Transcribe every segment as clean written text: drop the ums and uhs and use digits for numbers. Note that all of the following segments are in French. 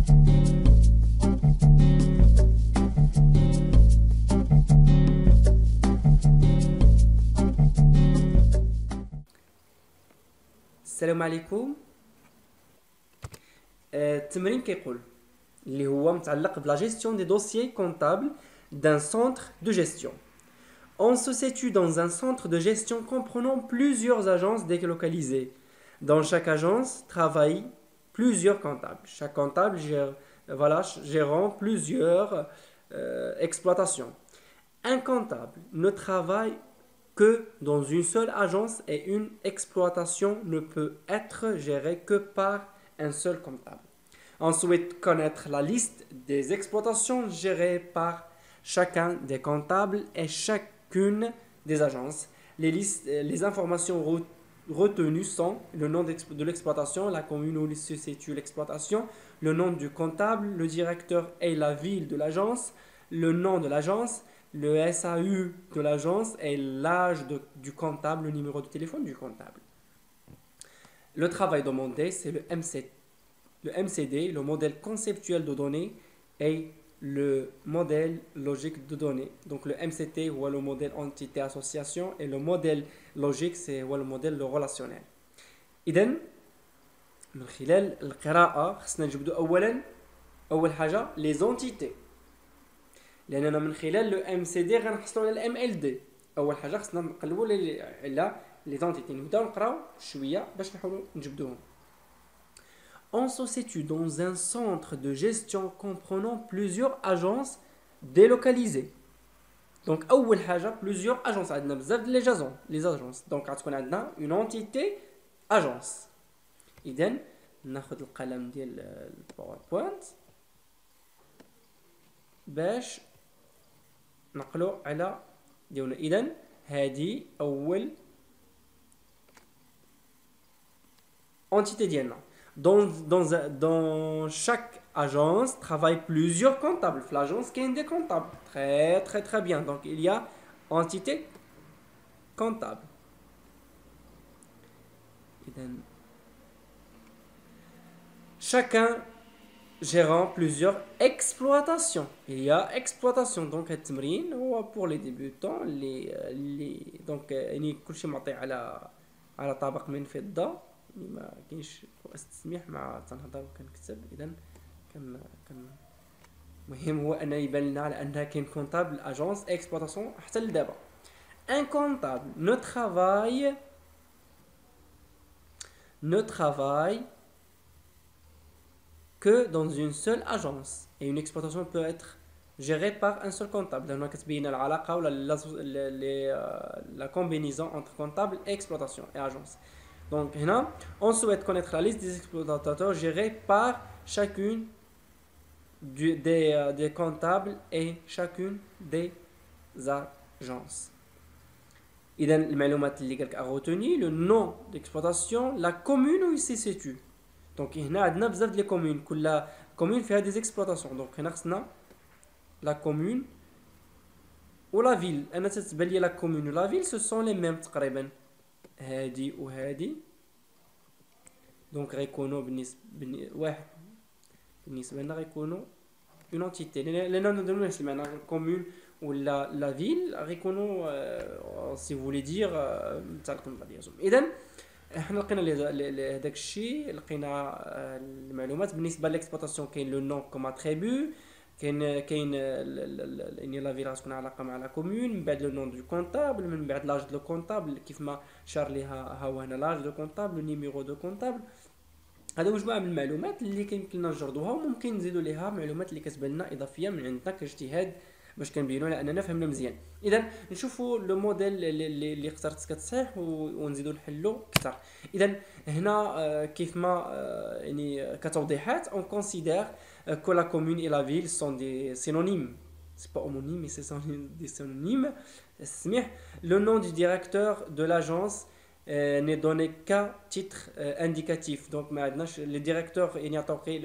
السلام عليكم. التمرين كيقول اللي هو متعلق بلا gestion des dossiers comptables d'un centre de gestion. On se situe dans un centre de gestion comprenant plusieurs agences délocalisées. Dans chaque agence travaillent plusieurs comptables. Chaque comptable gérant plusieurs exploitations. Un comptable ne travaille que dans une seule agence et une exploitation ne peut être gérée que par un seul comptable. On souhaite connaître la liste des exploitations gérées par chacun des comptables et chacune des agences. Les informations retenues sont le nom de l'exploitation, la commune où se situe l'exploitation, le nom du comptable, le directeur et la ville de l'agence, le nom de l'agence, le SAU de l'agence et l'âge du comptable, le numéro de téléphone du comptable. Le travail demandé, c'est le MCD, le modèle conceptuel de données, et le modèle logique de données. Donc le MCT ou le modèle entité-association et le modèle logique c'est le modèle relationnel. إذن من خلال القراءة خصنا نجبدو أول حاجة les entités. لأننا من خلال لو MCD غنحصلوا على MLD. أول حاجة خصنا نقلبوا على les entités. نبداو نقراو شوية باش نحاولوا نجبدوهم. On se situe dans un centre de gestion comprenant plusieurs agences délocalisées. Donc, أول حاجة plusieurs agences. عندنا بزاف ديال les agences. Donc, غتكون عندنا une entité agence. إذن ناخذ القلم ديال الباوربوينت باش نقلو على ديالنا. إذن هذه أول entité ديالنا. Dans chaque agence travaillent plusieurs comptables. L'agence qui a des comptables. Très très très bien. Donc il y a entité comptable. Chacun gérant plusieurs exploitations. Il y a exploitation. Donc pour les débutants donc كل شيء معطي على طبق من فضة. ما كاينش التسميح مع تنهضر وكنكتب. اذا المهم هو ان يبان لنا على انها كاين كونطابل اجونس اكسبلوطاسيون حتى لدابا. ان كونطابل ne travaille que dans une seule agence et une exploitation peut être gérée par un seul comptable. لأنها كتبين العلاقة ولا la combinaison entre comptable et exploitation et agence. Donc, on souhaite connaître la liste des exploitateurs gérés par chacune des comptables et chacune des agences. إذا المعلومات اللي قالك retenir le nom d'exploitation, la commune où il se situe. Donc هنا عندنا بزاف ديال communes. كل commune فيها des exploitations. Donc هنا خصنا la commune ou la ville. أنا تتبان لي la commune ou la ville ce sont les mêmes تقريبا. هادي وهادي. دونك غيكونوا بالنسبه لنا غيكونوا اون انتيتي لاننا نديرو نفس المعنى كومون ولا لا فيل غيكونوا سي فولي دير متعلقين ببعض ديالهم. اذا حنا لقينا هذاك الشيء. لقينا المعلومات بالنسبه للاكسبلوطاسيون. كاين لو نون كوم اتريبيو. كاين يعني لا فيل غتكون علاقه مع لا كومون. من بعد لو نون دو كونطابل. من بعد لاج دو كونطابل كيف ما شار ليها ها هو هنا لاج دو كونطابل لو نيميرو دو كونطابل. هذا مجموعه من المعلومات اللي كيمكن لنا نجردوها وممكن نزيدوا ليها معلومات اللي كتبان لنا اضافيه من عندنا كاجتهاد باش كنبينوا على اننا فهمنا مزيان. اذا نشوفوا لو موديل اللي اخترت كتصحيح ونزيدوا نحلوا اكثر. اذا هنا كيف ما يعني كتوضيحات on considère que la commune et la ville sont des synonymes. C'est pas homonyme mais ce sont des synonymes. Le nom du directeur de l'agence n'est donné qu'à titre indicatif. Donc le directeur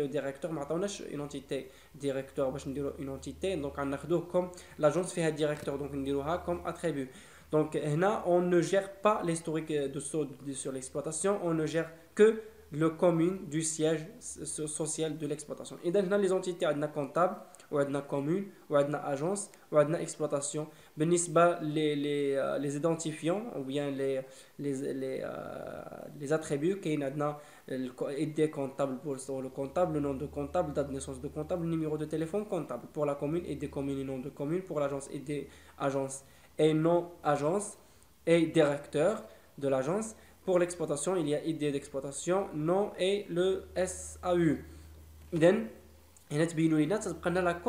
le directeur ما عطاوناش une entité directeur باش نديرو une entité. donc غناخذوه comme l'agence فيها directeur donc نديروها comme attribut. Donc هنا on ne gère pas l'historique de sur l'exploitation. On ne gère que le commune du siège social de l'exploitation. Et dans les entités, on a comptable, ou on a commune, ou on a agence, ou on a exploitation. بالنسبة les identifiants ou bien les attributs كاين عندنا ID comptable pour le comptable, le nom de comptable, date de naissance de comptable, numéro de téléphone comptable. Pour la commune, ID commune et nom de commune. Pour l'agence, ID agence et nom agence et directeur de l'agence. Pour l'exploitation, il y a ID d'exploitation, nom et le SAU. Then, هنا تبينوا لنا تبقى لنا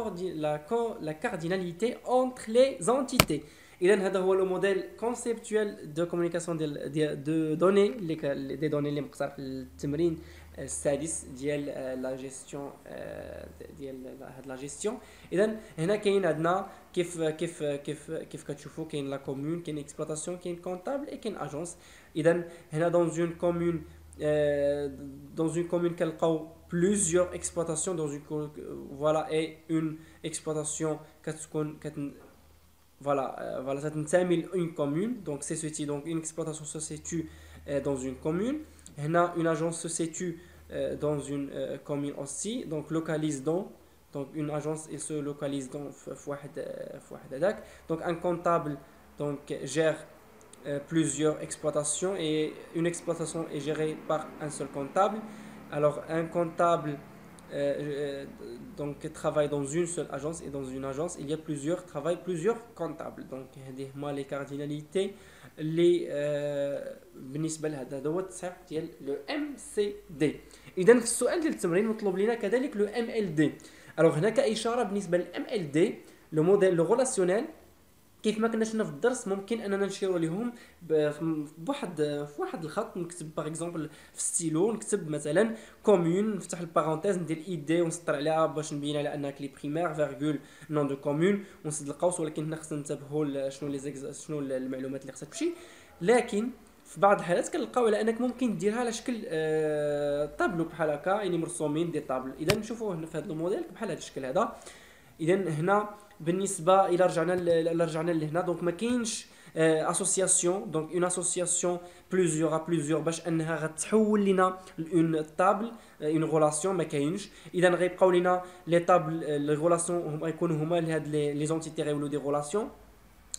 la cardinalité entre les entités. إذا هذا هو le modèle conceptuel de communication de données des données اللي مقصر في التمرين السادس ديال لا جيستيون ديال هاد لا جيستيون. اذا هنا كاين عندنا كيف كتشوفوا كاين لا كومون كاين اكسبلوطاسيون كاين كونطابل et كاين اجونس. اذا هنا dans une commune كنلقاو plusieurs exploitations dans une voilà et une exploitation voilà ça تنتمي une commune donc c'est ceci donc une exploitation se situe dans une commune. Une agence se situe dans une commune aussi donc localise donc une agence elle se localise dans donc un comptable donc gère plusieurs exploitations et une exploitation est gérée par un seul comptable. Alors un comptable donc travaille dans une seule agence et dans une agence il y a plusieurs comptables. Donc moi les cardinalités اللي بالنسبه لهذا هو التصحيح ديال لو ام سي دي. اذا في السؤال ديال التمرين مطلوب لنا كذلك لو ام ال دي. الوغ هنا كاشاره بالنسبه للام ال دي لو موديل لو ريلاسيونيل كيف ما كنا شفنا في الدرس ممكن اننا نشيروا لهم في واحد الخط نكتب باغ اكزومبل في ستيلو نكتب مثلا كومون نفتح البارونتيز ندير اي دي ونسطر عليها باش نبين على انها كلي بريمير فيرغول نون دو كومون ونسد القوس ولكن هنا خصنا ننتبهوا شنو المعلومات اللي خصها تمشي. لكن في بعض الحالات كنلقاو على انك ممكن ديرها على شكل طابلو بحال هكا يعني مرسومين دي طابل. اذا نشوفوا هنا في هذا الموديل بحال هذا الشكل هذا. اذا هنا بالنسبه الى رجعنا لهنا دونك ما كاينش اسوسياسيون دونك اون اسوسياسيون بلوزيور باش انها غتحول لنا اون طابل اون ريلاسيون ما كاينش. اذا غيبقاو لنا لي طابل لي ريلاسيون هما يكونوا هما لهاد لي زونتيتي غيولوا دي ريلاسيون.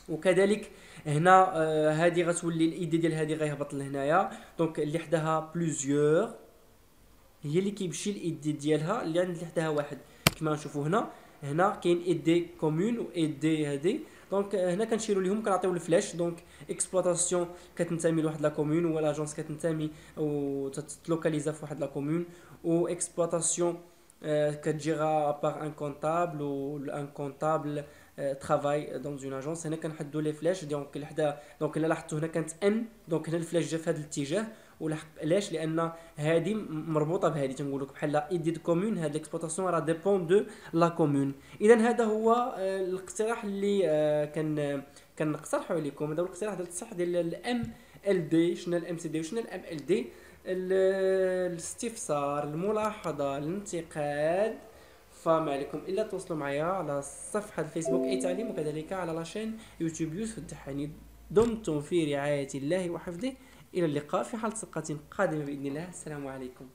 وكذلك هنا هذه غتولي الايدي ديال هذه غيهبط لهنايا دونك اللي حداها بلوزيور هي اللي كيمشي الايدي ديالها اللي عند اللي حداها واحد كما نشوفوا هنا كاين ايدي كومون و ايدي هذه دونك هنا كنشيروا لهم كنعطيو الفلاش دونك اكسبلوطاسيون كتنتمي لواحد لا كومون ولا اجونس كتنتمي و تتلوكاليزا في واحد لا كومون و اكسبلوطاسيون كتجيرا بار ان كونطابل و ان كونطابل travaille dans une agence. هنا كنحدوا لي فلاش دونك اللي حدا دونك الا لاحظتوا هنا كانت ان دونك هنا الفلاش جا في هذا الاتجاه علاش لان هذه مربوطه بهذه تنقول لك بحال ايدي دو كومون هاد ليكسبلوطاسيون راه ديبون دو لا كومون. اذا هذا هو الاقتراح اللي كنقترحوا عليكم. هذا هو الاقتراح ديال التصحيح ديال الام ال دي. شنو الام سي دي وشنو الام ال دي؟ الاستفسار الملاحظه الانتقاد فما عليكم الا تواصلوا معايا على صفحه الفيسبوك اي تعليم وكذلك على لاشين يوتيوب يوسف الدحاني. دمتم في رعايه الله وحفظه. الى اللقاء في حلقه قادمه باذن الله. السلام عليكم.